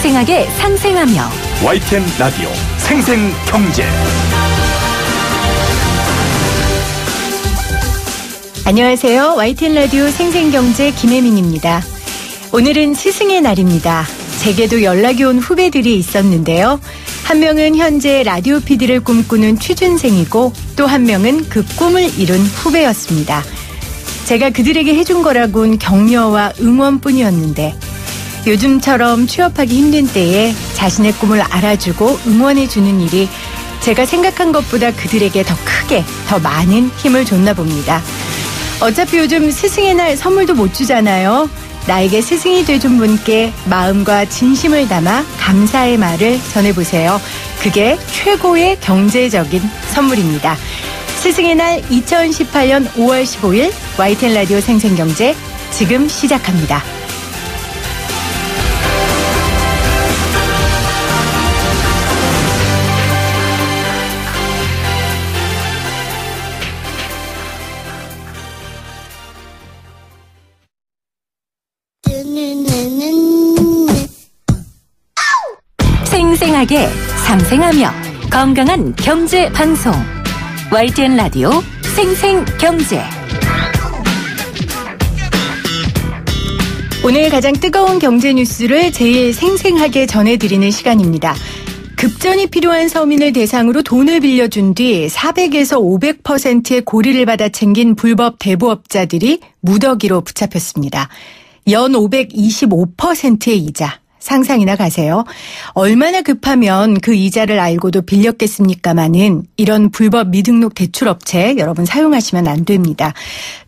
생생하게 상생하며 YTN 라디오 생생경제. 안녕하세요. YTN 라디오 생생경제 김혜민입니다. 오늘은 스승의 날입니다. 제게도 연락이 온 후배들이 있었는데요. 한 명은 현재 라디오 PD를 꿈꾸는 취준생이고 또 한 명은 그 꿈을 이룬 후배였습니다. 제가 그들에게 해준 거라곤 격려와 응원뿐이었는데 요즘처럼 취업하기 힘든 때에 자신의 꿈을 알아주고 응원해주는 일이 제가 생각한 것보다 그들에게 더 크게, 더 많은 힘을 줬나 봅니다. 어차피 요즘 스승의 날 선물도 못 주잖아요. 나에게 스승이 돼준 분께 마음과 진심을 담아 감사의 말을 전해보세요. 그게 최고의 경제적인 선물입니다. 스승의 날 2018년 5월 15일 YTN 라디오 생생경제 지금 시작합니다. 생생하게 상생하며 건강한 경제 방송 YTN 라디오 생생경제. 오늘 가장 뜨거운 경제 뉴스를 제일 생생하게 전해드리는 시간입니다. 급전이 필요한 서민을 대상으로 돈을 빌려준 뒤 400에서 500%의 고리를 받아 챙긴 불법 대부업자들이 무더기로 붙잡혔습니다. 연 525%의 이자. 상상이나 가세요. 얼마나 급하면 그 이자를 알고도 빌렸겠습니까마는 이런 불법 미등록 대출업체 여러분 사용하시면 안 됩니다.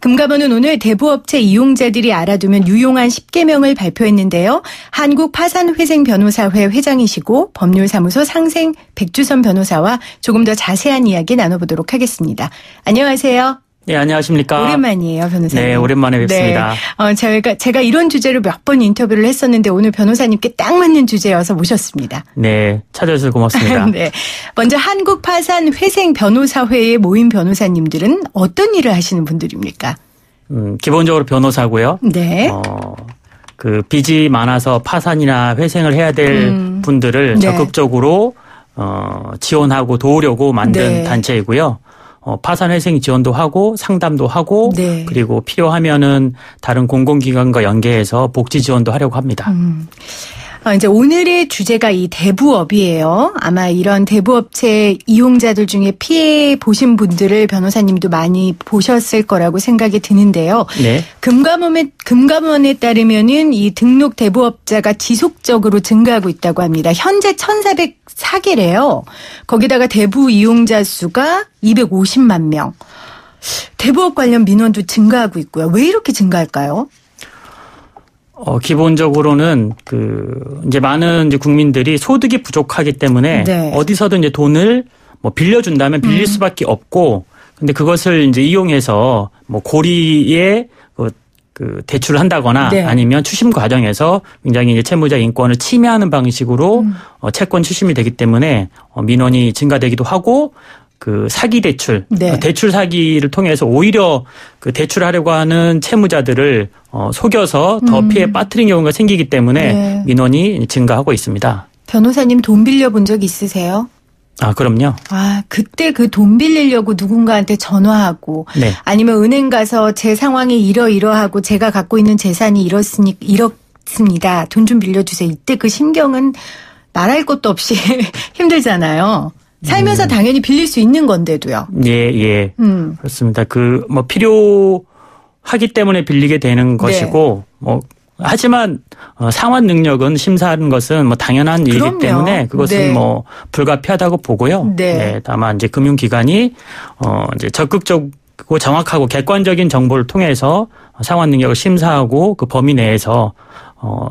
금감원은 오늘 대부업체 이용자들이 알아두면 유용한 10개명을 발표했는데요. 한국파산회생변호사회 회장이시고 법률사무소 상생 백주선 변호사와 조금 더 자세한 이야기 나눠보도록 하겠습니다. 안녕하세요. 네, 안녕하십니까. 오랜만이에요, 변호사님. 네, 오랜만에 뵙습니다. 네. 제가 이런 주제로 몇 번 인터뷰를 했었는데 오늘 변호사님께 딱 맞는 주제여서 모셨습니다. 네, 찾아주셔서 고맙습니다. 네. 먼저 한국파산회생변호사회에 모인 변호사님들은 어떤 일을 하시는 분들입니까? 기본적으로 변호사고요. 네. 그 빚이 많아서 파산이나 회생을 해야 될 분들을 네. 적극적으로 지원하고 도우려고 만든 네. 단체이고요. 파산 회생 지원도 하고 상담도 하고 네. 그리고 필요하면은 다른 공공기관과 연계해서 복지 지원도 하려고 합니다. 이제 오늘의 주제가 이 대부업이에요. 아마 이런 대부업체 이용자들 중에 피해 보신 분들을 변호사님도 많이 보셨을 거라고 생각이 드는데요. 네. 금감원에 따르면은 이 등록 대부업자가 지속적으로 증가하고 있다고 합니다. 현재 1,404개래요. 거기다가 대부 이용자 수가 250만 명. 대부업 관련 민원도 증가하고 있고요. 왜 이렇게 증가할까요? 기본적으로는 이제 많은 이제 국민들이 소득이 부족하기 때문에 네. 어디서든 이제 돈을 빌려준다면 빌릴 수밖에 없고, 근데 그것을 이제 이용해서 고리에 그 대출을 한다거나 네. 아니면 추심 과정에서 굉장히 이제 채무자 인권을 침해하는 방식으로 채권 추심이 되기 때문에 민원이 증가되기도 하고, 그 사기 대출, 네. 대출 사기를 통해서 오히려 그 대출하려고 하는 채무자들을 속여서 더 피해에 빠뜨린 경우가 생기기 때문에 네. 민원이 증가하고 있습니다. 변호사님 돈 빌려본 적 있으세요? 아, 그럼요. 그때 그 돈 빌리려고 누군가한테 전화하고 네. 아니면 은행 가서 제 상황이 이러이러하고 제가 갖고 있는 재산이 이렇습니다. 돈 좀 빌려주세요. 이때 그 심경은 말할 것도 없이 힘들잖아요. 살면서 당연히 빌릴 수 있는 건데도요. 예. 그렇습니다. 필요하기 때문에 빌리게 되는 것이고, 하지만 상환 능력은 심사하는 것은 당연한 일이기 그럼요. 때문에 그것은 네. 불가피하다고 보고요. 네. 다만 이제 금융기관이 이제 적극적이고 정확하고 객관적인 정보를 통해서 상환 능력을 심사하고 그 범위 내에서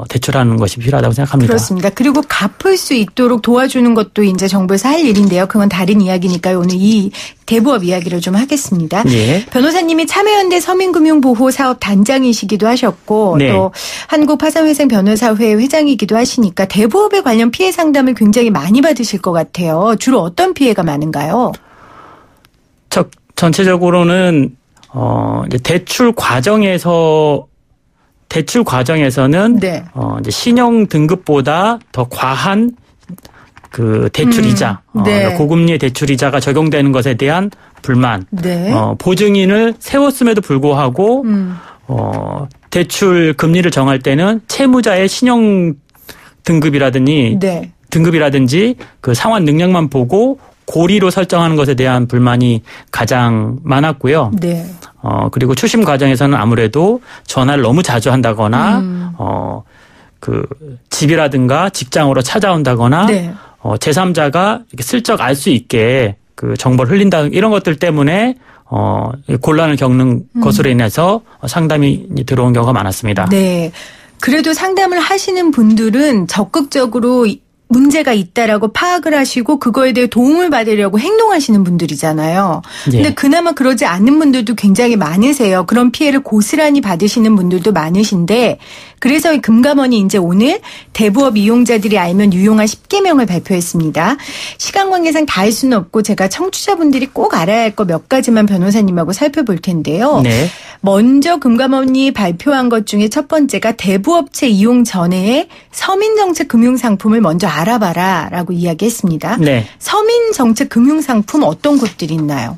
대출하는 것이 필요하다고 생각합니다. 그렇습니다. 그리고 갚을 수 있도록 도와주는 것도 이제 정부에서 할 일인데요. 그건 다른 이야기니까요. 오늘 이 대부업 이야기를 좀 하겠습니다. 예. 변호사님이 참여연대 서민금융보호사업 단장이시기도 하셨고 네. 또 한국파산회생변호사회 회장이기도 하시니까 대부업에 관련 피해 상담을 굉장히 많이 받으실 것 같아요. 주로 어떤 피해가 많은가요? 전체적으로는 이제 대출 대출 과정에서는 네. 이제 신용 등급보다 더 과한 그 대출이자 네. 고금리의 대출이자가 적용되는 것에 대한 불만, 네. 보증인을 세웠음에도 불구하고 대출 금리를 정할 때는 채무자의 신용 등급이라든지 네. 그 상환 능력만 보고 고리로 설정하는 것에 대한 불만이 가장 많았고요. 네. 그리고 추심 과정에서는 아무래도 전화를 너무 자주 한다거나 그 집이라든가 직장으로 찾아온다거나 네. 제3자가 이렇게 슬쩍 알 수 있게 그 정보를 흘린다 이런 것들 때문에 곤란을 겪는 것으로 인해서 상담이 들어온 경우가 많았습니다. 네. 그래도 상담을 하시는 분들은 적극적으로 문제가 있다라고 파악을 하시고 그거에 대해 도움을 받으려고 행동하시는 분들이잖아요. 근데 예. 그나마 그러지 않는 분들도 굉장히 많으세요. 그런 피해를 고스란히 받으시는 분들도 많으신데 그래서 이 금감원이 이제 오늘 대부업 이용자들이 알면 유용한 10개명을 발표했습니다. 시간 관계상 다 할 수는 없고 제가 청취자분들이 꼭 알아야 할 거 몇 가지만 변호사님하고 살펴볼 텐데요. 네. 먼저 금감원이 발표한 것 중에 첫 번째가 대부업체 이용 전에 서민정책 금융상품을 먼저 알아봐라라고 이야기했습니다. 네. 서민정책 금융상품 어떤 것들이 있나요?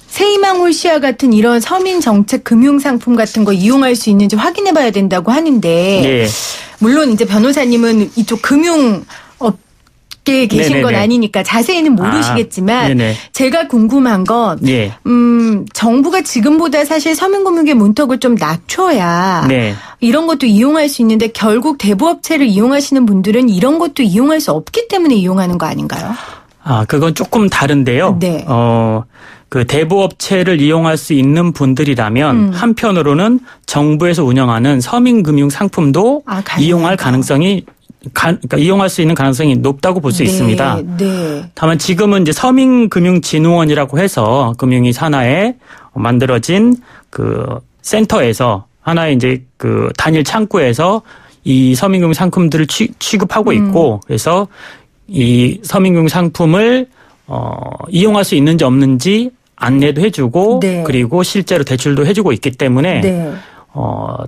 세이망홀씨와 같은 이런 서민정책 금융상품 같은 거 이용할 수 있는지 확인해봐야 된다고 하는데 네. 물론 이제 변호사님은 이쪽 금융 계신 네네네. 건 아니니까 자세히는 모르시겠지만 네네. 제가 궁금한 건 네. 정부가 지금보다 사실 서민금융의 문턱을 좀 낮춰야 네. 이런 것도 이용할 수 있는데 결국 대부업체를 이용하시는 분들은 이런 것도 이용할 수 없기 때문에 이용하는 거 아닌가요? 그건 조금 다른데요. 네. 그 대부업체를 이용할 수 있는 분들이라면 한편으로는 정부에서 운영하는 서민금융 상품도 이용할 가능성이 그러니까 이용할 수 있는 가능성이 높다고 볼 수 있습니다. 네. 다만 지금은 이제 서민금융진흥원이라고 해서 금융위 산하에 만들어진 그 센터에서 하나의 이제 그 단일 창구에서 이 서민금융 상품들을 취급하고 있고 그래서 이 서민금융 상품을 이용할 수 있는지 없는지 안내도 해주고 네. 그리고 실제로 대출도 해주고 있기 때문에 네.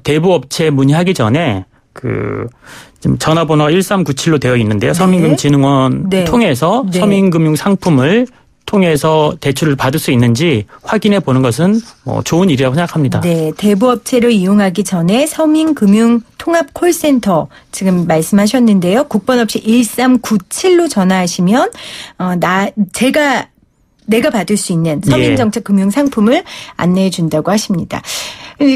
대부업체 문의하기 전에 그 지금 전화번호 1397로 되어 있는데요. 네. 서민금융진흥원 네. 통해서 네. 서민금융 상품을 통해서 대출을 받을 수 있는지 확인해 보는 것은 좋은 일이라고 생각합니다. 네, 대부업체를 이용하기 전에 서민금융 통합 콜센터 지금 말씀하셨는데요. 국번 없이 1397로 전화하시면 내가 받을 수 있는 서민정책 금융 상품을 안내해 준다고 하십니다.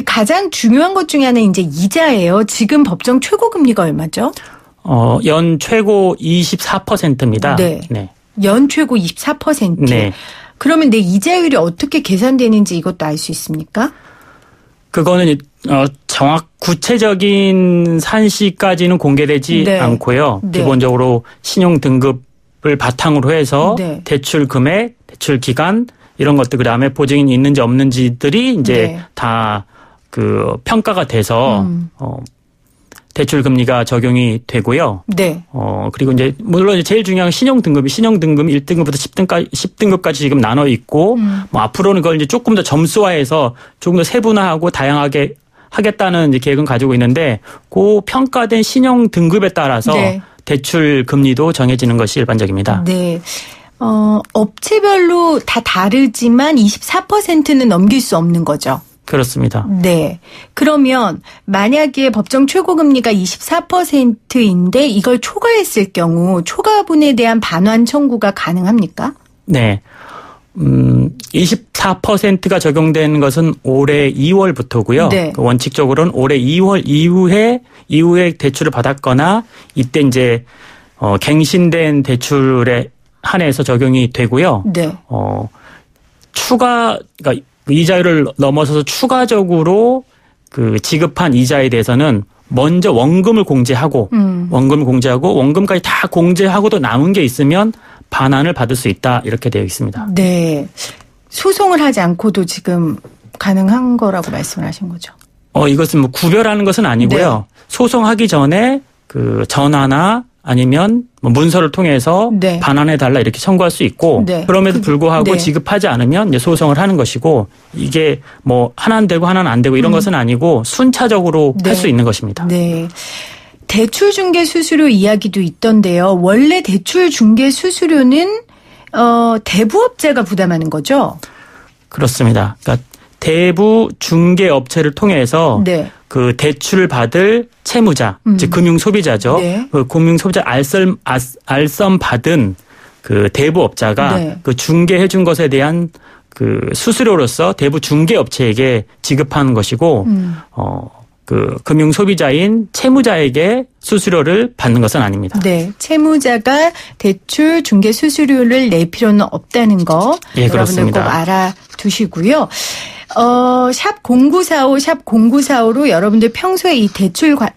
가장 중요한 것 중에 하나는 이제 이자예요. 지금 법정 최고 금리가 얼마죠? 연 최고 24%입니다. 네. 네. 연 최고 24%. 네. 그러면 내 이자율이 어떻게 계산되는지 이것도 알 수 있습니까? 그거는 구체적인 산시까지는 공개되지 네. 않고요. 네. 기본적으로 신용 등급을 바탕으로 해서 네. 대출 금액, 대출 기간 이런 것들 그다음에 보증인이 있는지 없는지들이 이제 네. 다 그 평가가 돼서 대출 금리가 적용이 되고요. 네. 그리고 이제 물론 제일 중요한 신용 등급이 1등급부터 10등급까지 지금 나눠 있고 뭐 앞으로는 그걸 이제 조금 더 점수화해서 조금 더 세분화하고 다양하게 하겠다는 이제 계획은 가지고 있는데 그 평가된 신용 등급에 따라서 네. 대출 금리도 정해지는 것이 일반적입니다. 네. 업체별로 다 다르지만 24%는 넘길 수 없는 거죠. 그렇습니다. 네. 그러면 만약에 법정 최고금리가 24%인데 이걸 초과했을 경우 초과분에 대한 반환 청구가 가능합니까? 네. 24%가 적용되는 것은 올해 2월부터고요. 네. 원칙적으로는 올해 2월 이후에 대출을 받았거나 이때 이제 갱신된 대출에 한해서 적용이 되고요. 네. 그러니까 이자율을 넘어서서 추가적으로 그 지급한 이자에 대해서는 먼저 원금을 공제하고 원금까지 다 공제하고도 남은 게 있으면 반환을 받을 수 있다 이렇게 되어 있습니다. 네. 소송을 하지 않고도 지금 가능한 거라고 말씀을 하신 거죠. 이것은 뭐 구별하는 것은 아니고요. 네. 소송하기 전에 그 전화나 아니면 뭐 문서를 통해서 네. 반환해달라 이렇게 청구할 수 있고 네. 그럼에도 불구하고 네. 지급하지 않으면 이제 소송을 하는 것이고 이게 뭐 하나는 되고 하나는 안 되고 이런 것은 아니고 순차적으로 네. 할 수 있는 것입니다. 네. 대출 중개 수수료 이야기도 있던데요. 원래 대출 중개 수수료는 대부업체가 부담하는 거죠? 그렇습니다. 그러니까 대부 중개 업체를 통해서 네. 그 대출을 받을 채무자, 즉 금융 소비자죠. 네. 그 금융 소비자 알선 받은 그 대부업자가 네. 그 중개해 준 것에 대한 그 수수료로서 대부 중개 업체에게 지급하는 것이고 그 금융 소비자인 채무자에게 수수료를 받는 것은 아닙니다. 네. 채무자가 대출 중개 수수료를 낼 필요는 없다는 거 예, 여러분들 그렇습니다. 꼭 알아두시고요. 샵 0945, 샵 0945로 여러분들 평소에 이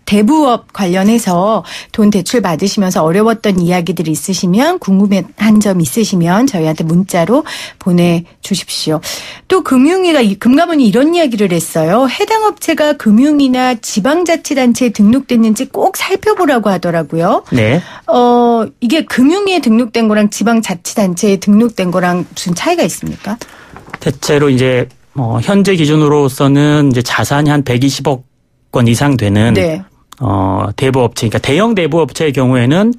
대부업 관련해서 돈 대출 받으시면서 어려웠던 이야기들이 있으시면 궁금한 점 있으시면 저희한테 문자로 보내주십시오. 또 금감원이 이런 이야기를 했어요. 해당 업체가 금융이나 지방자치단체에 등록됐는지 꼭 살펴보라고 하더라고요. 네. 이게 금융위에 등록된 거랑 지방자치단체에 등록된 거랑 무슨 차이가 있습니까? 대체로 이제 현재 기준으로서는 이제 자산이 한 120억 원 이상 되는 네. 대부업체, 그러니까 대형 대부업체의 경우에는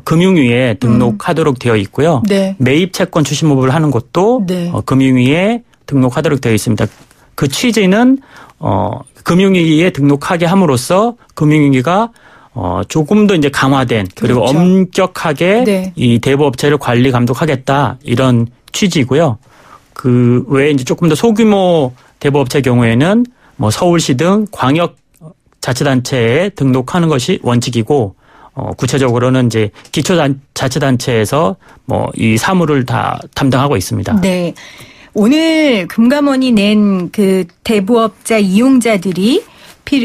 금융위에 등록하도록 되어 있고요. 네. 매입 채권 출신모법을 하는 곳도 네. 금융위에 등록하도록 되어 있습니다. 그 취지는 금융위에 등록하게 함으로써 금융위가 조금 더 이제 강화된 그리고 그렇죠. 엄격하게 네. 이 대부업체를 관리 감독하겠다 이런 취지고요. 그 외에 이제 조금 더 소규모 대부업체 경우에는 뭐 서울시 등 광역 자치단체에 등록하는 것이 원칙이고 구체적으로는 이제 기초자치단체에서 뭐 이 사무를 다 담당하고 있습니다. 네. 오늘 금감원이 낸 그 대부업자 이용자들이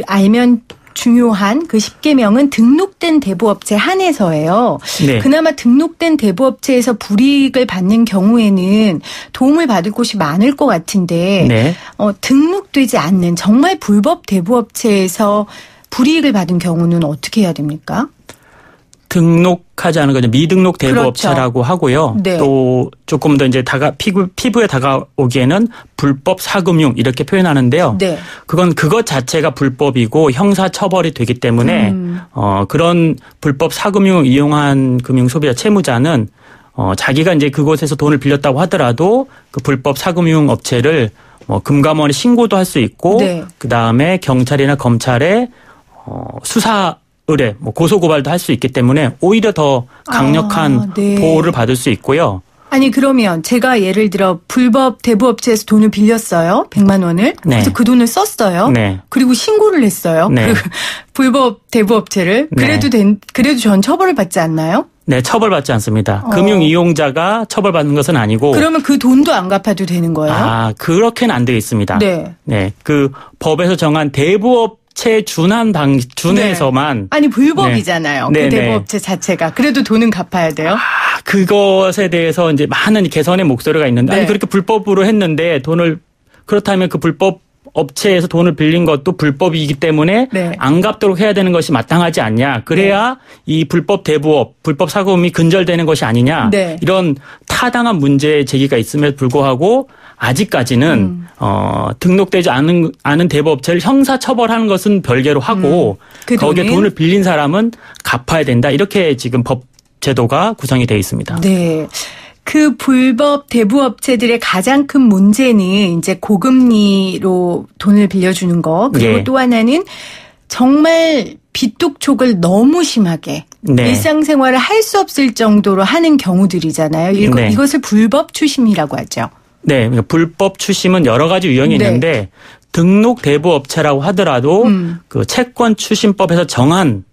알면 중요한 그 10개명은 등록된 대부업체 한해서예요. 네. 그나마 등록된 대부업체에서 불이익을 받는 경우에는 도움을 받을 곳이 많을 것 같은데 네. 등록되지 않는 정말 불법 대부업체에서 불이익을 받은 경우는 어떻게 해야 됩니까? 등록하지 않은 거죠. 미등록 대부업체라고 그렇죠. 하고요. 네. 또 조금 더 이제 피부에 다가오기에는 불법 사금융 이렇게 표현하는데요. 네. 그건 그것 자체가 불법이고 형사 처벌이 되기 때문에 그런 불법 사금융을 이용한 금융 소비자 채무자는 자기가 이제 그곳에서 돈을 빌렸다고 하더라도 그 불법 사금융 업체를 금감원에 신고도 할 수 있고 네. 그 다음에 경찰이나 검찰에 수사 의뢰, 고소고발도 할 수 있기 때문에 오히려 더 강력한 네. 보호를 받을 수 있고요. 아니 그러면 제가 예를 들어 불법 대부업체에서 돈을 빌렸어요. 100만 원을. 네. 그래서 그 돈을 썼어요. 네. 그리고 신고를 했어요. 네. 불법 대부업체를. 네. 그래도 전 처벌을 받지 않나요? 네, 처벌받지 않습니다. 금융 이용자가 처벌받는 것은 아니고. 그러면 그 돈도 안 갚아도 되는 거예요? 그렇게는 안 되어 있습니다. 네. 네. 그 법에서 정한 대부업체 준해서만. 네. 아니 불법이잖아요. 네. 그 네. 대부업체 자체가. 그래도 돈은 갚아야 돼요? 그것에 대해서 이제 많은 개선의 목소리가 있는데 네. 아니 그렇게 불법으로 했는데 그렇다면 그 불법 업체에서 돈을 빌린 것도 불법이기 때문에 네. 안 갚도록 해야 되는 것이 마땅하지 않냐. 그래야 이 불법 대부업, 불법 사금이 근절되는 것이 아니냐. 네. 이런 타당한 문제 제기가 있음에도 불구하고 아직까지는 등록되지 않은 대부업체를 형사처벌하는 것은 별개로 하고 그 거기에 돈은? 돈을 빌린 사람은 갚아야 된다. 이렇게 지금 법 제도가 구성이 되어 있습니다. 네. 그 불법 대부업체들의 가장 큰 문제는 이제 고금리로 돈을 빌려주는 거. 그리고 예. 또 하나는 정말 빚독촉을 너무 심하게 네. 일상생활을 할 수 없을 정도로 하는 경우들이잖아요. 네. 이것을 불법 추심이라고 하죠. 네. 그러니까 불법 추심은 여러 가지 유형이 네. 있는데 등록 대부업체라고 하더라도 그 채권 추심법에서 정한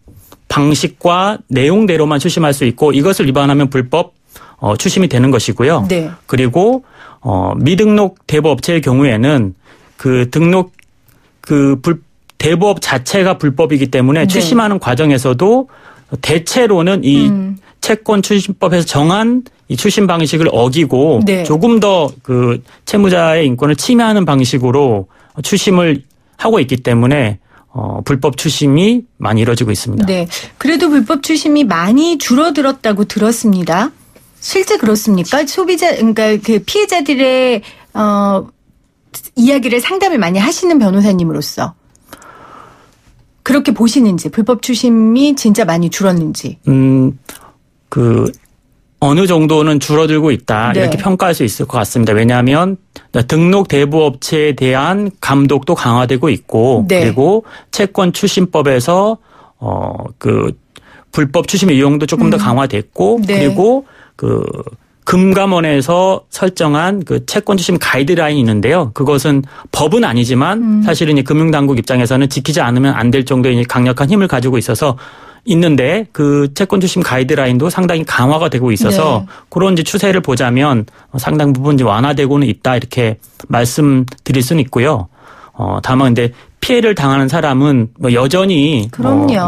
방식과 내용대로만 추심할 수 있고 이것을 위반하면 불법 추심이 되는 것이고요. 네. 그리고 미등록 대부업체의 경우에는 그 등록 대부업 자체가 불법이기 때문에 네. 추심하는 과정에서도 대체로는 이 채권 추심법에서 정한 이 추심 방식을 어기고 네. 조금 더 그 채무자의 인권을 침해하는 방식으로 추심을 하고 있기 때문에 불법 추심이 많이 이루어지고 있습니다. 네. 그래도 불법 추심이 많이 줄어들었다고 들었습니다. 실제 그렇습니까? 그러니까 그 피해자들의 이야기를 상담을 많이 하시는 변호사님으로서 그렇게 보시는지, 불법 추심이 진짜 많이 줄었는지. 어느 정도는 줄어들고 있다. 네. 이렇게 평가할 수 있을 것 같습니다. 왜냐하면 등록 대부업체에 대한 감독도 강화되고 있고, 네. 그리고 채권 추심법에서 불법 추심의 유형도 조금 더 강화됐고, 네. 그리고 금감원에서 설정한 채권 추심 가이드라인이 있는데요. 그것은 법은 아니지만 사실은 이 금융당국 입장에서는 지키지 않으면 안 될 정도의 강력한 힘을 가지고 있어서 있는데 그 채권 추심 가이드라인도 상당히 강화가 되고 있어서 네. 그런 이제 추세를 보자면 상당 부분 이제 완화되고는 있다 이렇게 말씀드릴 수는 있고요. 다만 근데 피해를 당하는 사람은 여전히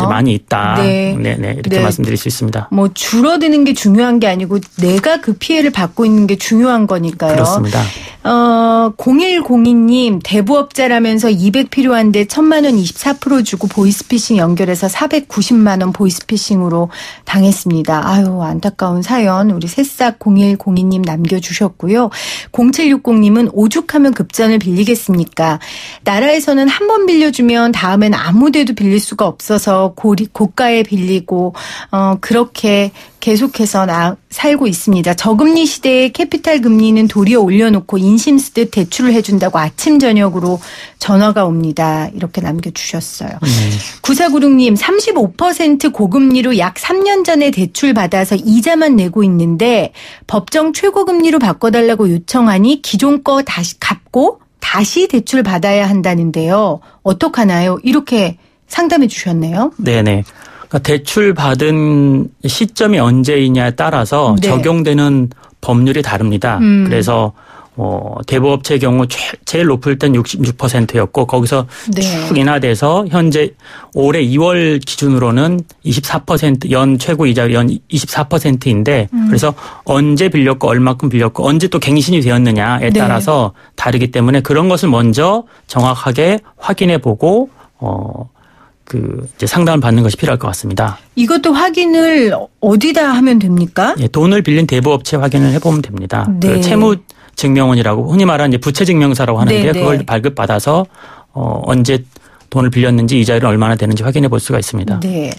많이 있다. 네. 네네 이렇게 네. 말씀드릴 수 있습니다. 줄어드는 게 중요한 게 아니고 내가 그 피해를 받고 있는 게 중요한 거니까요. 그렇습니다. 0102님 대부업자라면서 200 필요한데 1,000만 원 24% 주고 보이스피싱 연결해서 490만 원 보이스피싱으로 당했습니다. 아유 안타까운 사연 우리 새싹 0102님 남겨주셨고요. 0760님은 오죽하면 급전을 빌리겠습니까? 나라에서는 한 번 빌려주면 다음엔 아무 데도 빌릴 수가 없어서 고가에 빌리고 그렇게 계속해서 살고 있습니다. 저금리 시대에 캐피탈 금리는 도리어 올려놓고 인심 쓰듯 대출을 해준다고 아침 저녁으로 전화가 옵니다. 이렇게 남겨주셨어요. 9496님 35% 고금리로 약 3년 전에 대출 받아서 이자만 내고 있는데 법정 최고금리로 바꿔달라고 요청하니 기존 거 다시 갚고 다시 대출 받아야 한다는데요. 어떡하나요? 이렇게 상담해 주셨네요. 네네. 그러니까 대출 받은 시점이 언제이냐에 따라서 네. 적용되는 법률이 다릅니다. 그래서 대부업체의 경우 제일 높을 땐 66%였고 거기서 네. 쭉 인하돼서 현재 올해 2월 기준으로는 24% 연 최고 이자 연 24%인데 그래서 언제 빌렸고 얼마큼 빌렸고 언제 또 갱신이 되었느냐에 네. 따라서 다르기 때문에 그런 것을 먼저 정확하게 확인해 보고 이제 상담을 받는 것이 필요할 것 같습니다. 이것도 확인을 어디다 하면 됩니까? 예, 돈을 빌린 대부업체 확인을 해보면 됩니다. 네. 채무증명원이라고 흔히 말하는 이제 부채증명서라고 하는데요. 네, 네. 그걸 발급받아서 언제 돈을 빌렸는지 이자율은 얼마나 되는지 확인해 볼 수가 있습니다. 네.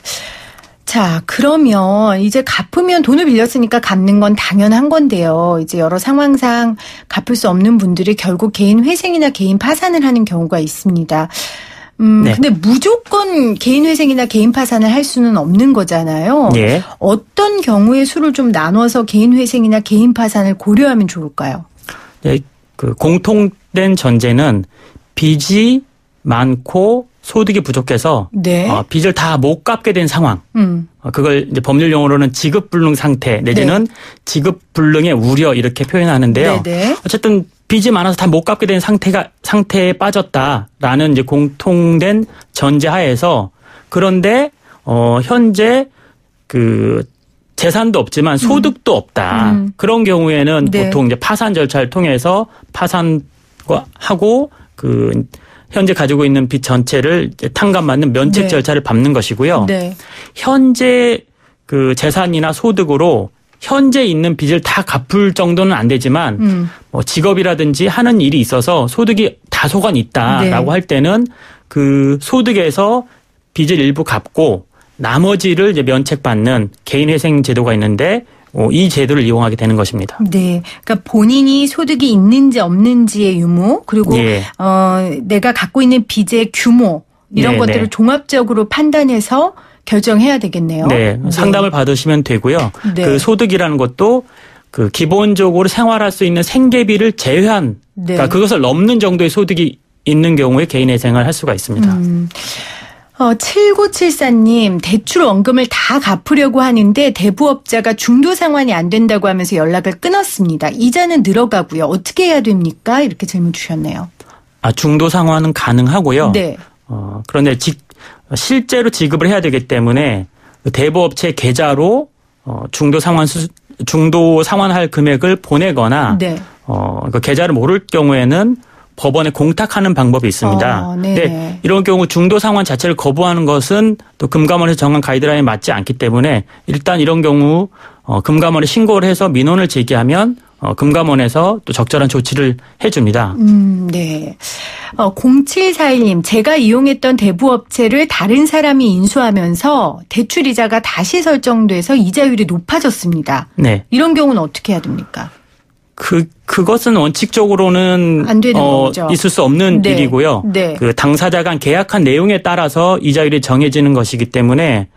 자, 그러면 이제 갚으면 돈을 빌렸으니까 갚는 건 당연한 건데요. 이제 여러 상황상 갚을 수 없는 분들이 결국 개인 회생이나 개인 파산을 하는 경우가 있습니다. 네. 근데 무조건 개인 회생이나 개인 파산을 할 수는 없는 거잖아요. 예. 어떤 경우의 수를 좀 나눠서 개인 회생이나 개인 파산을 고려하면 좋을까요? 네, 공통된 전제는 빚이 많고 소득이 부족해서 네. 빚을 다 못 갚게 된 상황. 그걸 이제 법률 용어로는 지급불능 상태 내지는 네. 지급불능의 우려 이렇게 표현하는데요. 네. 어쨌든 빚이 많아서 다 못 갚게 된 상태에 빠졌다라는 이제 공통된 전제하에서 그런데 현재 재산도 없지만 소득도 없다. 그런 경우에는 네. 보통 이제 파산 절차를 통해서 파산하고 현재 가지고 있는 빚 전체를 탕감받는 면책 네. 절차를 밟는 것이고요. 네. 현재 재산이나 소득으로 현재 있는 빚을 다 갚을 정도는 안 되지만 직업이라든지 하는 일이 있어서 소득이 다소간 있다라고 네. 할 때는 그 소득에서 빚을 일부 갚고 나머지를 이제 면책받는 개인회생 제도가 있는데 이 제도를 이용하게 되는 것입니다. 네. 그러니까 본인이 소득이 있는지 없는지의 유무 그리고 예. 내가 갖고 있는 빚의 규모 이런 네, 것들을 네. 종합적으로 판단해서 결정해야 되겠네요. 네. 상담을 받으시면 되고요. 네. 그 소득이라는 것도 기본적으로 생활할 수 있는 생계비를 제외한 네. 그러니까 그것을 넘는 정도의 소득이 있는 경우에 개인회생을 할 수가 있습니다. 7974님 대출 원금을 다 갚으려고 하는데 대부업자가 중도 상환이 안 된다고 하면서 연락을 끊었습니다. 이자는 늘어가고요. 어떻게 해야 됩니까? 이렇게 질문 주셨네요. 중도 상환은 가능하고요. 네. 그런데 실제로 지급을 해야 되기 때문에 대부업체 계좌로 중도 상환할 금액을 보내거나 네. 그 계좌를 모를 경우에는 법원에 공탁하는 방법이 있습니다. 네. 이런 경우 중도 상환 자체를 거부하는 것은 또 금감원에서 정한 가이드라인에 맞지 않기 때문에 일단 이런 경우 금감원에 신고를 해서 민원을 제기하면 금감원에서 또 적절한 조치를 해줍니다. 네. 0741님, 제가 이용했던 대부업체를 다른 사람이 인수하면서 대출이자가 다시 설정돼서 이자율이 높아졌습니다. 네. 이런 경우는 어떻게 해야 됩니까? 그것은 원칙적으로는 안 되는 거죠. 있을 수 없는 네. 일이고요. 네. 그 당사자가 계약한 내용에 따라서 이자율이 정해지는 것이기 때문에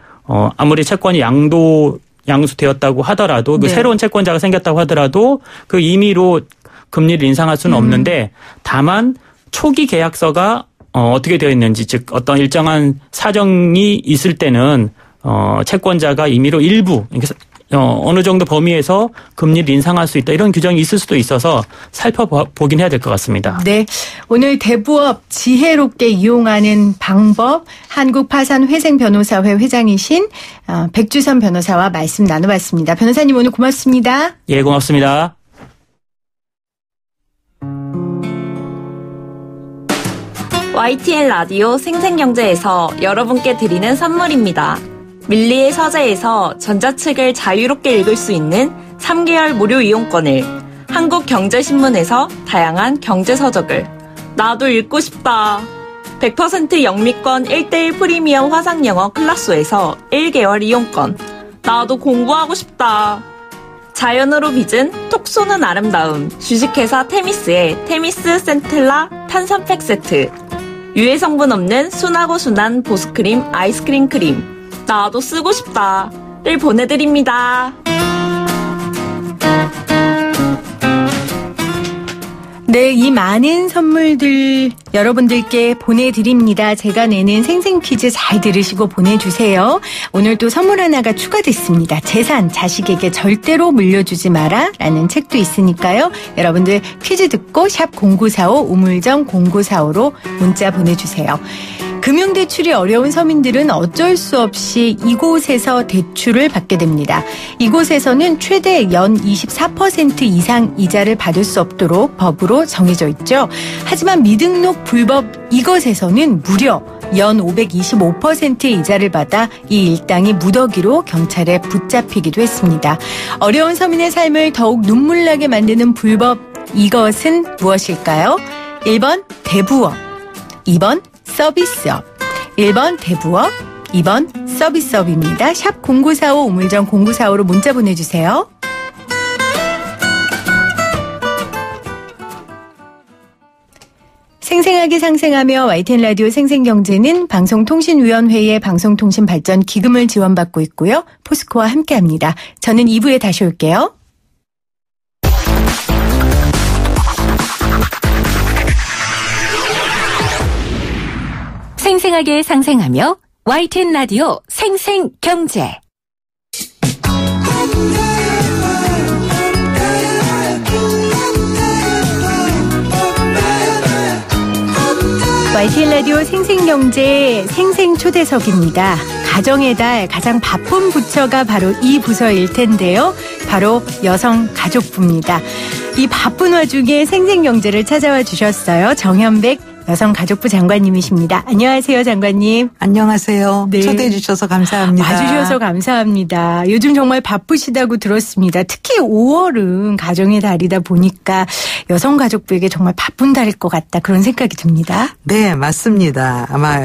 아무리 채권이 양수되었다고 하더라도 그 네. 새로운 채권자가 생겼다고 하더라도 그 임의로 금리를 인상할 수는 없는데 다만 초기 계약서가 어떻게 되어 있는지 즉 어떤 일정한 사정이 있을 때는 채권자가 임의로 일부 어느 정도 범위에서 금리를 인상할 수 있다 이런 규정이 있을 수도 있어서 살펴보긴 해야 될 것 같습니다. 네, 오늘 대부업 지혜롭게 이용하는 방법 한국파산회생변호사회 회장이신 백주선 변호사와 말씀 나눠봤습니다. 변호사님 오늘 고맙습니다. 예, 고맙습니다. YTN 라디오 생생경제에서 여러분께 드리는 선물입니다. 밀리의 서재에서 전자책을 자유롭게 읽을 수 있는 3개월 무료 이용권을, 한국경제신문에서 다양한 경제서적을, 나도 읽고 싶다. 100% 영미권 1:1 프리미엄 화상영어 클라소에서 1개월 이용권, 나도 공부하고 싶다. 자연으로 빚은 톡 쏘는 아름다움, 주식회사 테미스의 테미스 센텔라 탄산팩 세트, 유해 성분 없는 순하고 순한 보습크림 아이스크림 크림, 나도 쓰고 싶다를 보내드립니다. 네, 이 많은 선물들 여러분들께 보내드립니다. 제가 내는 생생 퀴즈 잘 들으시고 보내주세요. 오늘 또 선물 하나가 추가됐습니다. 재산 자식에게 절대로 물려주지 마라 라는 책도 있으니까요. 여러분들 퀴즈 듣고 샵 0945 우물정 0945로 문자 보내주세요. 금융대출이 어려운 서민들은 어쩔 수 없이 이곳에서 대출을 받게 됩니다. 이곳에서는 최대 연 24% 이상 이자를 받을 수 없도록 법으로 정해져 있죠. 하지만 미등록 불법 이것에서는 무려 연 525%의 이자를 받아 이 일당이 무더기로 경찰에 붙잡히기도 했습니다. 어려운 서민의 삶을 더욱 눈물나게 만드는 불법 이것은 무엇일까요? 1번 대부업, 2번 서비스업, 1번 대부업, 2번 서비스업입니다. 샵 0945 우물정 0945로 문자 보내주세요. 생생하게 상생하며 YTN 라디오 생생경제는 방송통신위원회의 방송통신발전 기금을 지원받고 있고요. 포스코와 함께합니다. 저는 2부에 다시 올게요. 생생하게 상생하며 YTN 라디오 생생경제. YTN 라디오 생생경제 생생초대석입니다. 가정의 달 가장 바쁜 부처가 바로 이 부서일 텐데요. 바로 여성가족부입니다. 이 바쁜 와중에 생생경제를 찾아와 주셨어요. 정현백 여성가족부 장관님이십니다. 안녕하세요, 장관님. 안녕하세요. 네. 초대해 주셔서 감사합니다. 와주셔서 감사합니다. 요즘 정말 바쁘시다고 들었습니다. 특히 5월은 가정의 달이다 보니까 여성가족부에게 정말 바쁜 달일 것 같다 그런 생각이 듭니다. 네, 맞습니다. 아마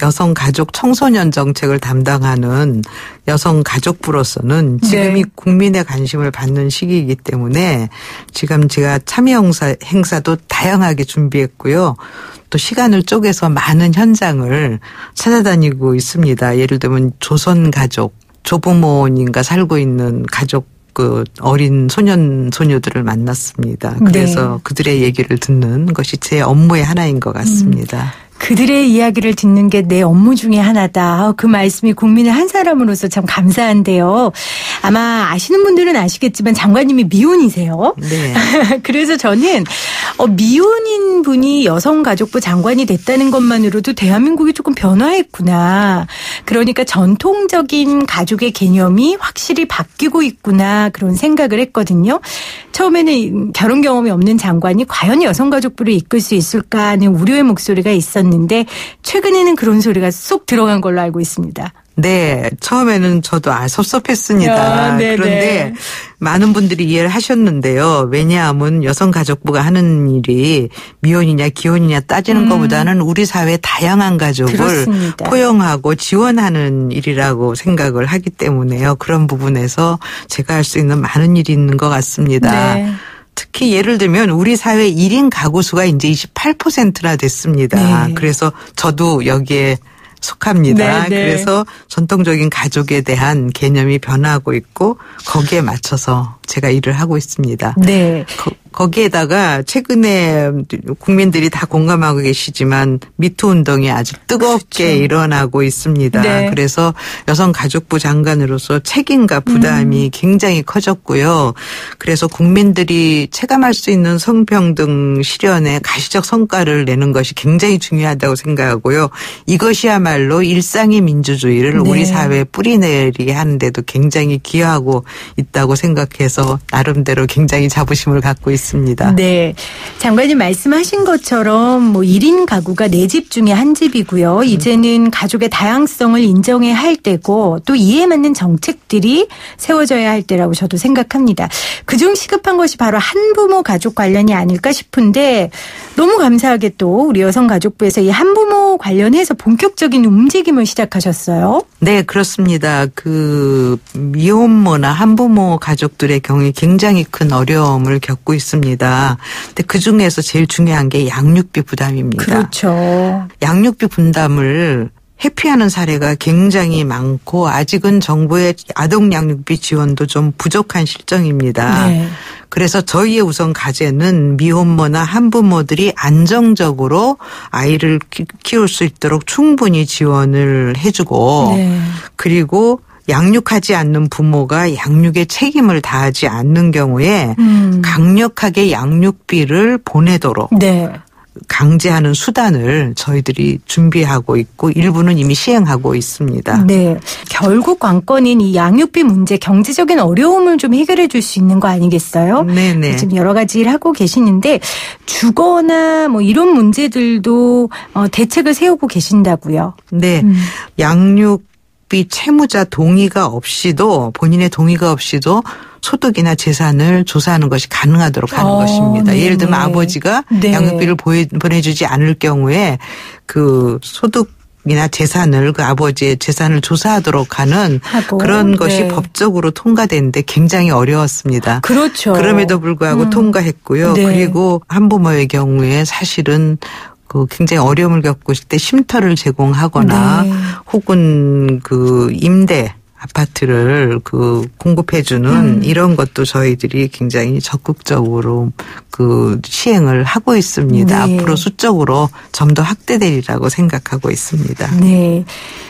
여성가족 청소년 정책을 담당하는 여성가족부로서는 지금이 네. 국민의 관심을 받는 시기이기 때문에 지금 제가 참여 행사도 다양하게 준비했고요. 또 시간을 쪼개서 많은 현장을 찾아다니고 있습니다. 예를 들면 조선가족, 조부모님과 살고 있는 가족 그 어린 소녀들을 만났습니다. 그래서 네. 그들의 얘기를 듣는 것이 제 업무의 하나인 것 같습니다. 그들의 이야기를 듣는 게 내 업무 중에 하나다. 그 말씀이 국민의 한 사람으로서 참 감사한데요. 아마 아시는 분들은 아시겠지만 장관님이 미혼이세요. 네. 그래서 저는 미혼인 분이 여성가족부 장관이 됐다는 것만으로도 대한민국이 조금 변화했구나. 그러니까 전통적인 가족의 개념이 확실히 바뀌고 있구나. 그런 생각을 했거든요. 처음에는 결혼 경험이 없는 장관이 과연 여성가족부를 이끌 수 있을까 하는 우려의 목소리가 있었는데 최근에는 그런 소리가 쏙 들어간 걸로 알고 있습니다. 네. 처음에는 저도 섭섭했습니다. 그런데 많은 분들이 이해를 하셨는데요. 왜냐하면 여성가족부가 하는 일이 미혼이냐 기혼이냐 따지는 것보다는 우리 사회의 다양한 가족을 그렇습니다. 포용하고 지원하는 일이라고 생각을 하기 때문에요. 그런 부분에서 제가 할 수 있는 많은 일이 있는 것 같습니다. 네. 특히 예를 들면 우리 사회 1인 가구 수가 이제 28%나 됐습니다. 네. 그래서 저도 여기에 속합니다. 네, 네. 그래서 전통적인 가족에 대한 개념이 변화하고 있고 거기에 맞춰서 제가 일을 하고 있습니다. 네. 거기에다가 최근에 국민들이 다 공감하고 계시지만 미투 운동이 아주 뜨겁게 그렇죠. 일어나고 있습니다. 네. 그래서 여성가족부 장관으로서 책임과 부담이 굉장히 커졌고요. 그래서 국민들이 체감할 수 있는 성평등 실현에 가시적 성과를 내는 것이 굉장히 중요하다고 생각하고요. 이것이야말로 일상의 민주주의를 네. 우리 사회에 뿌리내리게 하는데도 굉장히 기여하고 있다고 생각해서 나름대로 굉장히 자부심을 갖고 있습니다. 네. 장관님 말씀하신 것처럼 1인 가구가 4집 중에 한 집이고요. 이제는 가족의 다양성을 인정해야 할 때고 또 이에 맞는 정책들이 세워져야 할 때라고 저도 생각합니다. 그중 시급한 것이 바로 한부모 가족 관련이 아닐까 싶은데 너무 감사하게 또 우리 여성가족부에서 이 한부모 관련해서 본격적인 움직임을 시작하셨어요. 네, 그렇습니다. 미혼모나 한부모 가족들의 경우에 굉장히 큰 어려움을 겪고 있습니다. 근데 그중에서 제일 중요한 게 양육비 부담입니다. 그렇죠. 양육비 분담을 회피하는 사례가 굉장히 많고 아직은 정부의 아동 양육비 지원도 좀 부족한 실정입니다. 네. 그래서 저희의 우선 과제는 미혼모나 한부모들이 안정적으로 아이를 키울 수 있도록 충분히 지원을 해주고 네. 그리고 양육하지 않는 부모가 양육의 책임을 다하지 않는 경우에 강력하게 양육비를 보내도록 네. 강제하는 수단을 저희들이 준비하고 있고 일부는 이미 시행하고 있습니다. 네. 결국 관건인 이 양육비 문제 경제적인 어려움을 좀 해결해 줄 수 있는 거 아니겠어요? 네네. 지금 여러 가지 일 하고 계시는데 주거나 이런 문제들도 대책을 세우고 계신다고요. 네. 양육비 채무자 동의가 없이도 본인의 동의가 없이도 소득이나 재산을 조사하는 것이 가능하도록 하는 것입니다. 네네. 예를 들면 아버지가 네. 양육비를 보내주지 않을 경우에 그 소득이나 재산을 그 아버지의 재산을 조사하도록 하는 그런 것이 네. 법적으로 통과되는데 굉장히 어려웠습니다. 그렇죠. 그럼에도 불구하고 통과했고요. 네. 그리고 한부모의 경우에 사실은 굉장히 어려움을 겪고 있을 때 쉼터를 제공하거나 네. 혹은 임대 아파트를 공급해주는 이런 것도 저희들이 굉장히 적극적으로 시행을 하고 있습니다. 네. 앞으로 수적으로 좀 더 확대되리라고 생각하고 있습니다. 네.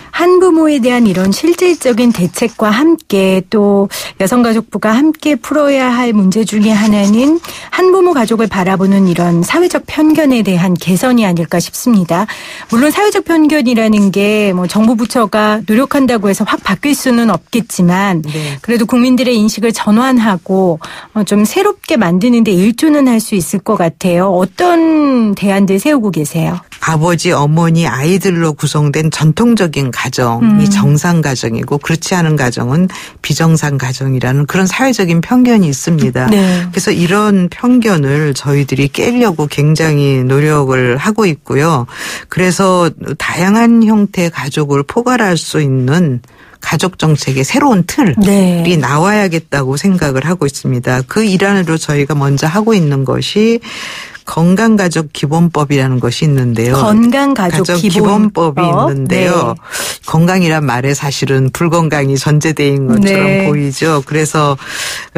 한부모에 대한 이런 실질적인 대책과 함께 또 여성가족부가 함께 풀어야 할 문제 중에 하나는 한부모 가족을 바라보는 이런 사회적 편견에 대한 개선이 아닐까 싶습니다. 물론 사회적 편견이라는 게 정부 부처가 노력한다고 해서 확 바뀔 수는 없겠지만 네. 그래도 국민들의 인식을 전환하고 좀 새롭게 만드는 데 일조는 할 수 있을 것 같아요. 어떤 대안들 세우고 계세요? 아버지, 어머니, 아이들로 구성된 전통적인 가정이 정상 가정이고 그렇지 않은 가정은 비정상 가정이라는 그런 사회적인 편견이 있습니다. 네. 그래서 이런 편견을 저희들이 깨려고 굉장히 노력을 하고 있고요. 그래서 다양한 형태의 가족을 포괄할 수 있는 가족 정책의 새로운 틀이 네. 나와야겠다고 생각을 하고 있습니다. 그 일환으로 저희가 먼저 하고 있는 것이 건강가족 기본법이라는 것이 있는데요. 건강가족 기본법이 있는데요. 네. 건강이란 말에 사실은 불건강이 전제되어 있는 것처럼 네. 보이죠. 그래서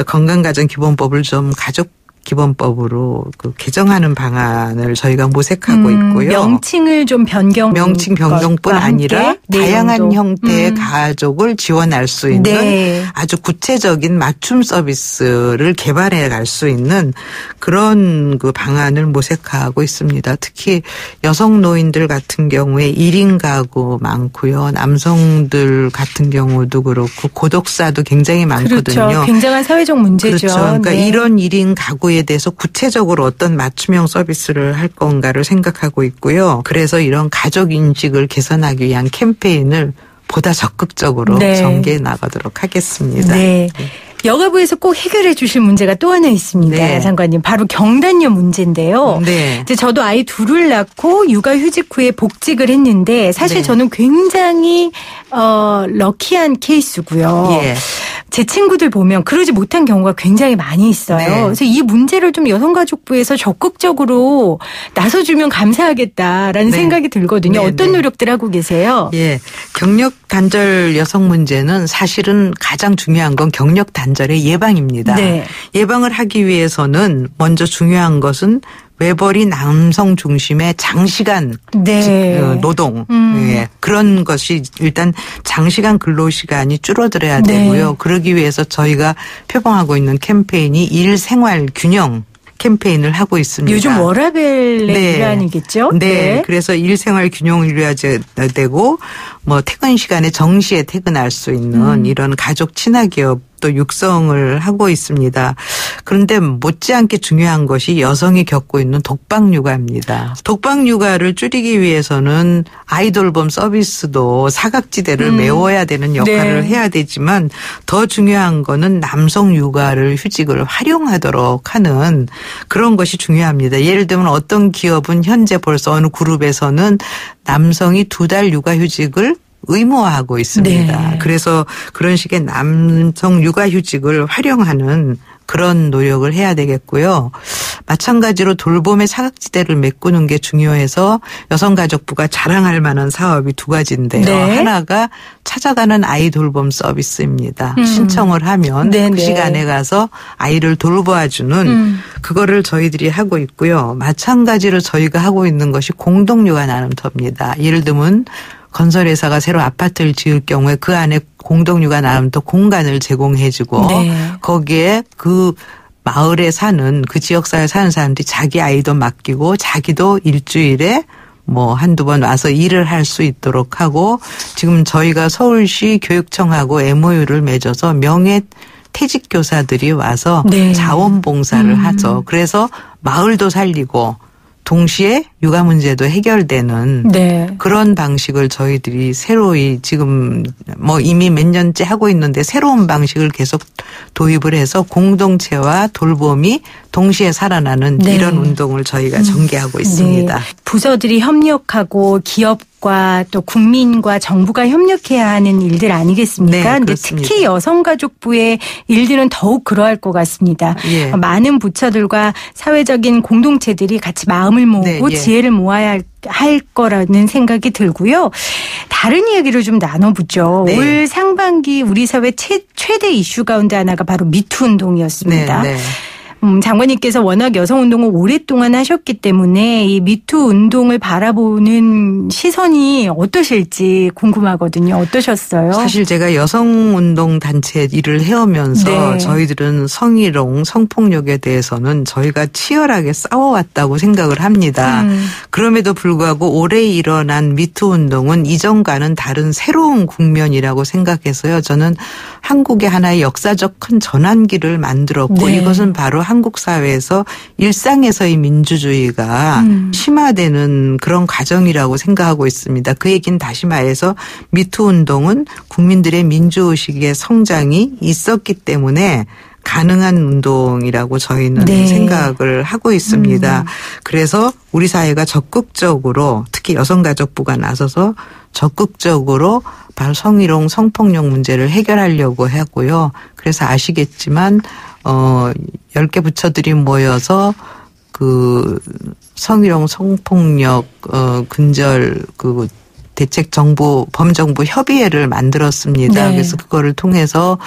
건강가족 기본법을 좀 가족 기본법으로 그 개정하는 방안을 저희가 모색하고 있고요. 명칭을 좀 명칭 변경뿐 아니라 다양한 형태의 가족을 지원할 수 있는 네. 아주 구체적인 맞춤 서비스를 개발해 갈 수 있는 그런 그 방안을 모색하고 있습니다. 특히 여성 노인들 같은 경우에 1인 가구 많고요. 남성들 같은 경우도 그렇고 고독사도 굉장히 많거든요. 그렇죠. 굉장한 사회적 문제죠. 그렇죠. 그러니까 네. 이런 1인 가구에 대해서 구체적으로 어떤 맞춤형 서비스를 할 건가를 생각하고 있고요. 그래서 이런 가족 인식을 개선하기 위한 캠페인을 보다 적극적으로 네. 전개해 나가도록 하겠습니다. 네. 여가부에서 꼭 해결해 주실 문제가 또 하나 있습니다. 네. 장관님. 바로 경단녀 문제인데요. 네. 이제 저도 아이 둘을 낳고 육아휴직 후에 복직을 했는데 사실 네. 저는 굉장히 럭키한 케이스고요. 예. 제 친구들 보면 그러지 못한 경우가 굉장히 많이 있어요. 네. 그래서 이 문제를 좀 여성가족부에서 적극적으로 나서주면 감사하겠다라는 네. 생각이 들거든요. 네, 어떤 네. 노력들 하고 계세요? 예. 경력 단절 여성 문제는 사실은 가장 중요한 건 경력 단절의 예방입니다. 네. 예방을 하기 위해서는 먼저 중요한 것은 외벌이 남성 중심의 장시간 네. 노동 예. 그런 것이 일단 장시간 근로시간이 줄어들어야 네. 되고요. 그러기 위해서 저희가 표방하고 있는 캠페인이 일생활 균형 캠페인을 하고 있습니다. 요즘 워라벨의 네. 일환이겠죠? 네. 그래서 일생활 균형을 이루어야 되고 뭐 퇴근 시간에 정시에 퇴근할 수 있는 이런 가족 친화 기업 또 육성을 하고 있습니다. 그런데 못지않게 중요한 것이 여성이 겪고 있는 독박 육아입니다. 독박 육아를 줄이기 위해서는 아이돌봄 서비스도 사각지대를 메워야 되는 역할을 네. 해야 되지만 더 중요한 거는 남성 육아를 휴직을 활용하도록 하는 그런 것이 중요합니다. 예를 들면 어떤 기업은 현재 벌써 어느 그룹에서는 남성이 2달 육아휴직을 의무화하고 있습니다. 네. 그래서 그런 식의 남성 육아휴직을 활용하는 그런 노력을 해야 되겠고요. 마찬가지로 돌봄의 사각지대를 메꾸는 게 중요해서 여성가족부가 자랑할 만한 사업이 2가지인데요. 네. 하나가 찾아가는 아이 돌봄 서비스입니다. 신청을 하면 네네. 그 시간에 가서 아이를 돌보아주는 그거를 저희들이 하고 있고요. 마찬가지로 저희가 하고 있는 것이 공동육아 나눔터입니다. 예를 들면 건설회사가 새로 아파트를 지을 경우에 그 안에 공동육아 나눔터 공간을 제공해주고 네. 거기에 그 마을에 사는 그 지역사회에 사는 사람들이 자기 아이도 맡기고 자기도 일주일에 뭐 한두 번 와서 일을 할 수 있도록 하고 지금 저희가 서울시 교육청하고 MOU를 맺어서 명예 퇴직 교사들이 와서 네. 자원봉사를 하죠. 그래서 마을도 살리고 동시에 육아 문제도 해결되는 네. 그런 방식을 저희들이 새로이 지금 뭐 이미 몇 년째 하고 있는데 새로운 방식을 계속 도입을 해서 공동체와 돌봄이 동시에 살아나는 네. 이런 운동을 저희가 전개하고 있습니다. 네. 부서들이 협력하고 기업과 또 국민과 정부가 협력해야 하는 일들 아니겠습니까? 네, 근데 그렇습니다. 특히 여성가족부의 일들은 더욱 그러할 것 같습니다. 예. 많은 부처들과 사회적인 공동체들이 같이 마음을 모으고 네, 예. 지혜를 모아야 할 거라는 생각이 들고요. 다른 이야기를 좀 나눠보죠. 네. 올 상반기 우리 사회 최대 이슈 가운데 하나가 바로 미투 운동이었습니다. 네, 네. 장관님께서 워낙 여성운동을 오랫동안 하셨기 때문에 이 미투 운동을 바라보는 시선이 어떠실지 궁금하거든요. 어떠셨어요? 사실 제가 여성운동 단체 일을 해오면서 네. 저희들은 성희롱, 성폭력에 대해서는 저희가 치열하게 싸워왔다고 생각을 합니다. 그럼에도 불구하고 올해 일어난 미투 운동은 이전과는 다른 새로운 국면이라고 생각해서요. 저는 한국의 하나의 역사적 큰 전환기를 만들었고 네. 이것은 바로 한국 사회에서 일상에서의 민주주의가 심화되는 그런 과정이라고 생각하고 있습니다. 그 얘기는 다시 말해서 미투 운동은 국민들의 민주의식의 성장이 있었기 때문에 가능한 운동이라고 저희는 네. 생각을 하고 있습니다. 그래서 우리 사회가 적극적으로 특히 여성가족부가 나서서 적극적으로 바로 성희롱, 성폭력 문제를 해결하려고 하고요. 그래서 아시겠지만 10개 부처들이 모여서 그 성희롱, 성폭력 근절 그 대책 범정부 협의회를 만들었습니다. 네. 그래서 그거를 통해서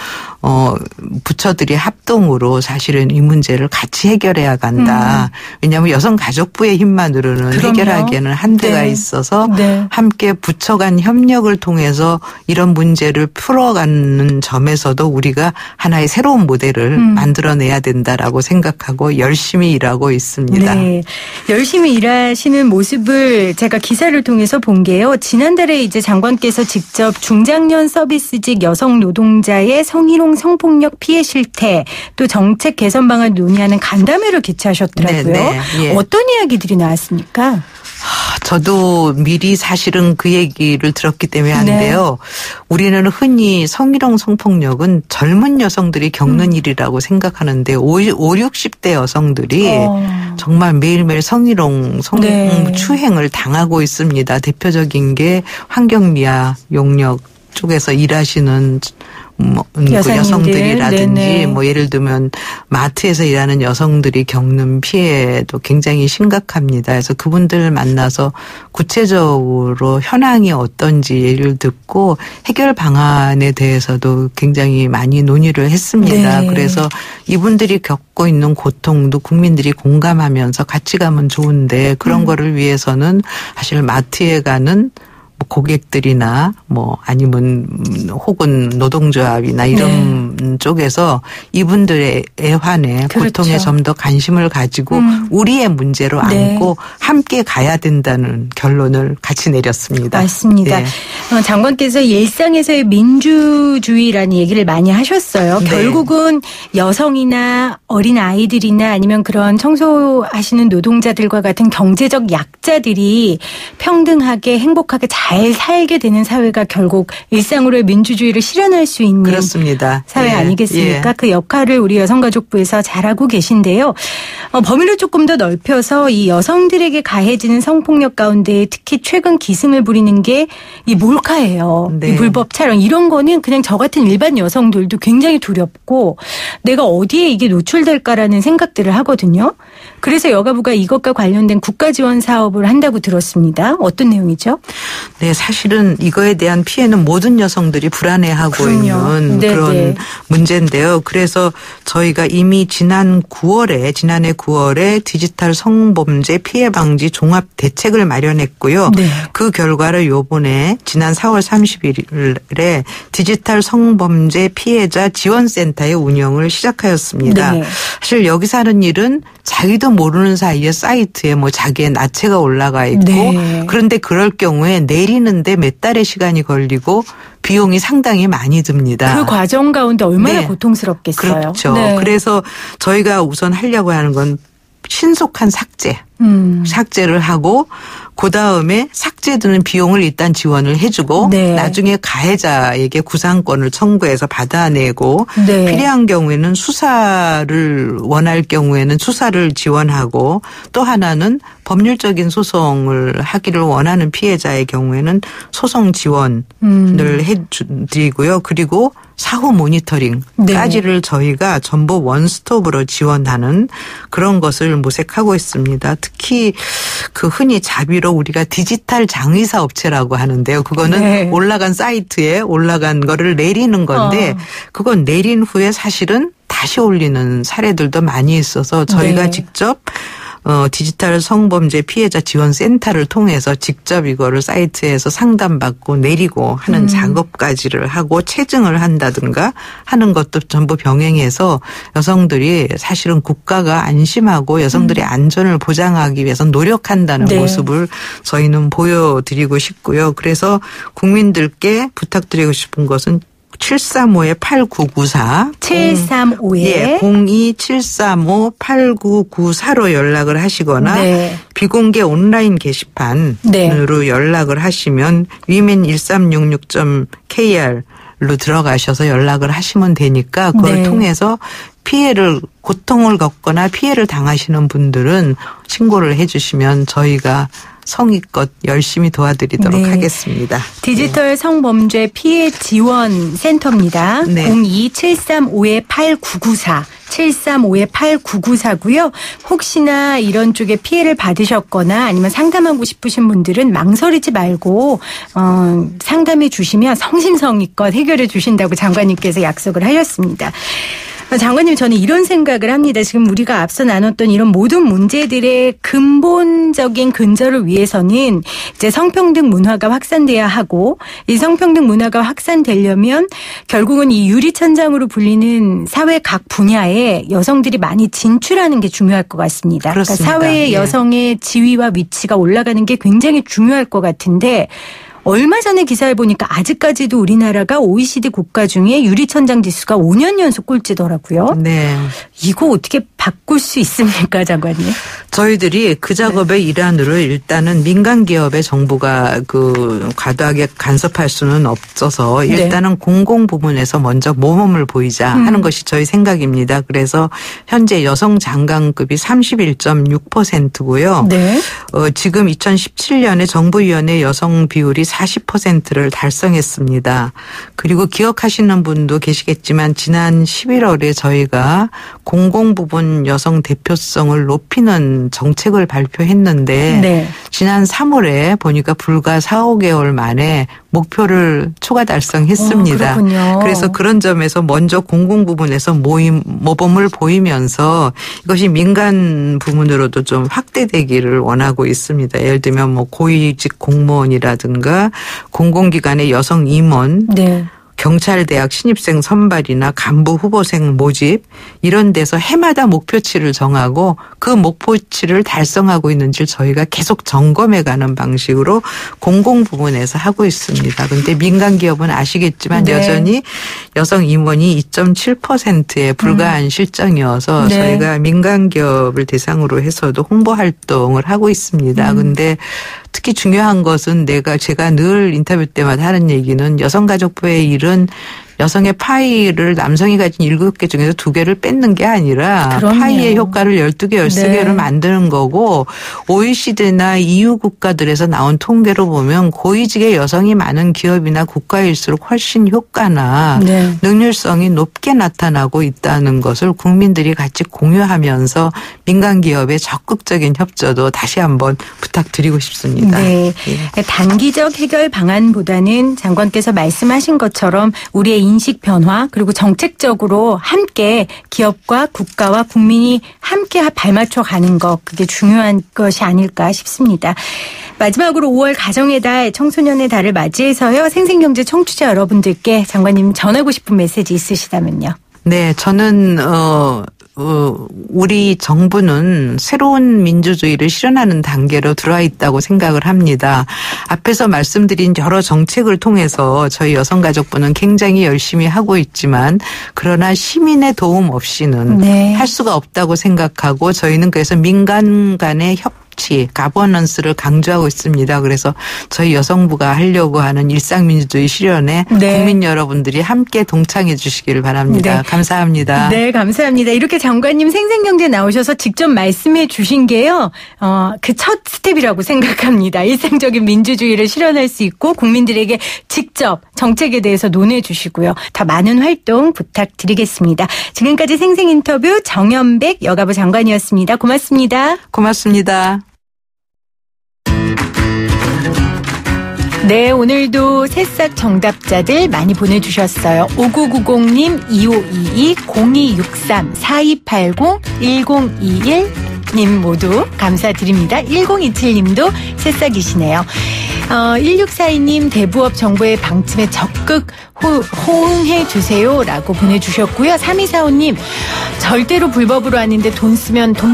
부처들이 합동으로 사실은 이 문제를 같이 해결해야 간다. 왜냐하면 여성가족부의 힘만으로는 그럼요. 해결하기에는 한계가 네. 있어서 네. 함께 부처 간 협력을 통해서 이런 문제를 풀어가는 점에서도 우리가 하나의 새로운 모델을 만들어내야 된다라고 생각하고 열심히 일하고 있습니다. 네. 열심히 일하시는 모습을 제가 기사를 통해서 본 게요. 지난달에 이제 장관께서 직접 중장년 서비스직 여성 노동자의 성희롱 성폭력 피해 실태 또 정책 개선 방안 논의하는 간담회를 개최하셨더라고요. 네, 네. 예. 어떤 이야기들이 나왔습니까? 저도 미리 사실은 그 얘기를 들었기 때문에 하는데요. 우리는 흔히 성희롱 성폭력은 젊은 여성들이 겪는 일이라고 생각하는데 60대 여성들이 정말 매일매일 성희롱 성추행을 당하고 있습니다. 대표적인 게 환경미화 용역 쪽에서 일하시는 그 여성들이라든지 네네. 뭐 예를 들면 마트에서 일하는 여성들이 겪는 피해도 굉장히 심각합니다. 그래서 그분들 만나서 구체적으로 현황이 어떤지 얘기를 듣고 해결 방안에 대해서도 굉장히 많이 논의를 했습니다. 네. 그래서 이분들이 겪고 있는 고통도 국민들이 공감하면서 같이 가면 좋은데 그런 거를 위해서는 사실 마트에 가는 고객들이나 뭐 아니면 혹은 노동조합이나 이런 쪽에서 이분들의 애환에 그렇죠. 고통에 좀 더 관심을 가지고 우리의 문제로 안고 함께 가야 된다는 결론을 같이 내렸습니다. 맞습니다. 네. 장관께서 일상에서의 민주주의라는 얘기를 많이 하셨어요. 네. 결국은 여성이나 어린 아이들이나 아니면 그런 청소하시는 노동자들과 같은 경제적 약자들이 평등하게 행복하게 잘 살게 되는 사회가 결국 일상으로의 민주주의를 실현할 수 있는 그렇습니다. 사회 예. 아니겠습니까? 예. 그 역할을 우리 여성가족부에서 잘하고 계신데요. 범위를 조금 더 넓혀서 이 여성들에게 가해지는 성폭력 가운데 특히 최근 기승을 부리는 게 이 몰카예요. 네. 이 불법 촬영 이런 거는 그냥 저 같은 일반 여성들도 굉장히 두렵고 내가 어디에 이게 노출될까라는 생각들을 하거든요. 그래서 여가부가 이것과 관련된 국가 지원 사업을 한다고 들었습니다. 어떤 내용이죠? 네, 사실은 이거에 대한 피해는 모든 여성들이 불안해하고 그럼요. 있는 네, 그런 네. 문제인데요. 그래서 저희가 이미 지난해 9월에 디지털 성범죄 피해 방지 종합 대책을 마련했고요. 네. 그 결과를 요번에 지난 4월 30일에 디지털 성범죄 피해자 지원센터의 운영을 시작하였습니다. 네. 사실 여기서 하는 일은 자기도 모르는 사이에 사이트에 뭐 자기의 나체가 올라가 있고 네. 그런데 그럴 경우에 내리는데 몇 달의 시간이 걸리고 비용이 상당히 많이 듭니다. 그 과정 가운데 얼마나 네. 고통스럽겠어요. 그렇죠. 네. 그래서 저희가 우선 하려고 하는 건 신속한 삭제. 삭제를 하고 그다음에 삭제되는 비용을 일단 지원을 해주고 네. 나중에 가해자에게 구상권을 청구해서 받아내고 네. 필요한 경우에는 수사를 원할 경우에는 수사를 지원하고 또 하나는 법률적인 소송을 하기를 원하는 피해자의 경우에는 소송 지원을 해드리고요. 그리고 사후 모니터링까지를 네. 저희가 전부 원스톱으로 지원하는 그런 것을 모색하고 있습니다. 특히 그 흔히 자비로 우리가 디지털 장의사 업체라고 하는데요. 그거는 네. 올라간 사이트에 올라간 거를 내리는 건데 그건 내린 후에 사실은 다시 올리는 사례들도 많이 있어서 저희가 네. 직접 디지털 성범죄 피해자 지원센터를 통해서 직접 이거를 사이트에서 상담받고 내리고 하는 작업까지를 하고 체증을 한다든가 하는 것도 전부 병행해서 여성들이 사실은 국가가 안심하고 여성들의 안전을 보장하기 위해서 노력한다는 네. 모습을 저희는 보여드리고 싶고요. 그래서 국민들께 부탁드리고 싶은 것은 735-8994 735에 예, 02-735-8994로 연락을 하시거나 네. 비공개 온라인 게시판으로 네. 연락을 하시면 women1366.kr로 들어가셔서 연락을 하시면 되니까 그걸 네. 통해서 고통을 겪거나 피해를 당하시는 분들은 신고를 해 주시면 저희가 성의껏 열심히 도와드리도록 네. 하겠습니다. 디지털 성범죄 피해 지원 센터입니다. 네. 02-735-8994 735-8994고요. 혹시나 이런 쪽에 피해를 받으셨거나 아니면 상담하고 싶으신 분들은 망설이지 말고 상담해 주시면 성심성의껏 해결해 주신다고 장관님께서 약속을 하셨습니다. 장관님, 저는 이런 생각을 합니다. 지금 우리가 앞서 나눴던 이런 모든 문제들의 근본적인 근절을 위해서는 이제 성평등 문화가 확산돼야 하고, 이 성평등 문화가 확산되려면 결국은 이 유리천장으로 불리는 사회 각 분야에 여성들이 많이 진출하는 게 중요할 것 같습니다. 그렇습니다. 그러니까 사회의 여성의 지위와 위치가 올라가는 게 굉장히 중요할 것 같은데, 얼마 전에 기사를 보니까 아직까지도 우리나라가 OECD 국가 중에 유리천장 지수가 5년 연속 꼴찌더라고요. 네. 이거 어떻게 바꿀 수 있습니까, 장관님? 저희들이 그 작업의 일환으로 일단은 민간 기업에 정부가 과도하게 간섭할 수는 없어서 일단은 공공 부문에서 먼저 모범을 보이자 하는 것이 저희 생각입니다. 그래서 현재 여성 장관급이 31.6%고요. 네. 지금 2017년에 정부위원회 여성 비율이 40%를 달성했습니다. 그리고 기억하시는 분도 계시겠지만 지난 11월에 저희가 공공 부분 여성 대표성을 높이는 정책을 발표했는데 네. 지난 3월에 보니까 불과 4, 5개월 만에 목표를 초과 달성했습니다. 그렇군요. 그래서 그런 점에서 먼저 공공 부분에서 모범을 보이면서 이것이 민간 부문으로도 좀 확대되기를 원하고 있습니다. 예를 들면 고위직 공무원이라든가 공공기관의 여성 임원, 네. 경찰대학 신입생 선발이나 간부 후보생 모집 이런 데서 해마다 목표치를 정하고 그 목표치를 달성하고 있는지 저희가 계속 점검해가는 방식으로 공공부문에서 하고 있습니다. 그런데 민간 기업은 아시겠지만 네. 여전히 여성 임원이 2.7%에 불과한 실정이어서 네. 저희가 민간 기업을 대상으로 해서도 홍보 활동을 하고 있습니다. 그런데 특히 중요한 것은 제가 늘 인터뷰 때마다 하는 얘기는 여성가족부의 일은 여성의 파이를 남성이 가진 7개 중에서 2개를 뺏는 게 아니라 그럼요. 파이의 효과를 12개, 13개로 네. 만드는 거고 OECD나 EU 국가들에서 나온 통계로 보면 고위직의 여성이 많은 기업이나 국가일수록 훨씬 효과나 네. 능률성이 높게 나타나고 있다는 것을 국민들이 같이 공유하면서 민간 기업의 적극적인 협조도 다시 한번 부탁드리고 싶습니다. 네. 예. 단기적 해결 방안보다는 장관께서 말씀하신 것처럼 우리의 인식 변화 그리고 정책적으로 함께 기업과 국가와 국민이 함께 발맞춰 가는 것 그게 중요한 것이 아닐까 싶습니다. 마지막으로 5월 가정의 달 청소년의 달을 맞이해서요. 생생경제 청취자 여러분들께 장관님 전하고 싶은 메시지 있으시다면요. 네, 저는 우리 정부는 새로운 민주주의를 실현하는 단계로 들어와 있다고 생각을 합니다. 앞에서 말씀드린 여러 정책을 통해서 저희 여성가족부는 굉장히 열심히 하고 있지만 그러나 시민의 도움 없이는 네. 할 수가 없다고 생각하고 저희는 그래서 민간 간의 가버넌스를 강조하고 있습니다. 그래서 저희 여성부가 하려고 하는 일상민주주의 실현에 네. 국민 여러분들이 함께 동참해 주시기를 바랍니다. 네. 감사합니다. 네, 감사합니다. 이렇게 장관님 생생경제 나오셔서 직접 말씀해 주신 게요. 그 첫 스텝이라고 생각합니다. 일상적인 민주주의를 실현할 수 있고 국민들에게 직접 정책에 대해서 논해 주시고요. 더 많은 활동 부탁드리겠습니다. 지금까지 생생인터뷰 정연백 여가부 장관이었습니다. 고맙습니다. 고맙습니다. 네, 오늘도 새싹 정답자들 많이 보내주셨어요. 5990님, 2522, 0263, 4280, 1021님 모두 감사드립니다. 1027님도 새싹이시네요. 1642님 대부업 정부의 방침에 적극 호응해 주세요라고 보내주셨고요. 3245님 절대로 불법으로 하는데 돈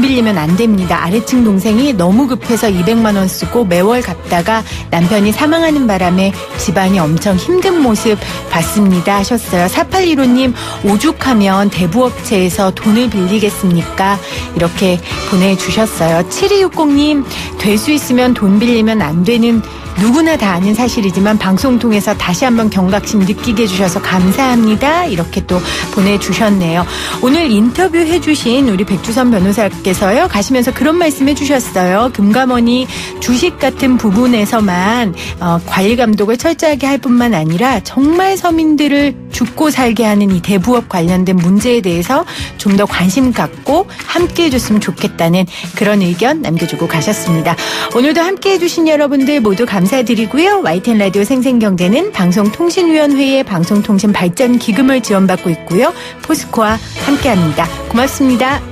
빌리면 안 됩니다. 아래층 동생이 너무 급해서 200만 원 쓰고 매월 갚다가 남편이 사망하는 바람에 집안이 엄청 힘든 모습 봤습니다 하셨어요. 4815님 오죽하면 대부업체에서 돈을 빌리겠습니까? 이렇게 보내주셨어요. 7260님 될 수 있으면 돈 빌리면 안 되는 누구나 다 아는 사실이지만 방송 통해서 다시 한번 경각심 느끼게 해주셔서 감사합니다. 이렇게 또 보내주셨네요. 오늘 인터뷰 해주신 우리 백주선 변호사께서요. 가시면서 그런 말씀 해주셨어요. 금감원이 주식 같은 부분에서만 관리 감독을 철저하게 할 뿐만 아니라 정말 서민들을 죽고 살게 하는 이 대부업 관련된 문제에 대해서 좀 더 관심 갖고 함께 해줬으면 좋겠다는 그런 의견 남겨주고 가셨습니다. 오늘도 함께 해주신 여러분들 모두 감사드리고요. YTN 라디오 생생경제는 방송통신위원회의 방송통신 발전 기금을 지원받고 있고요. 포스코와 함께합니다. 고맙습니다.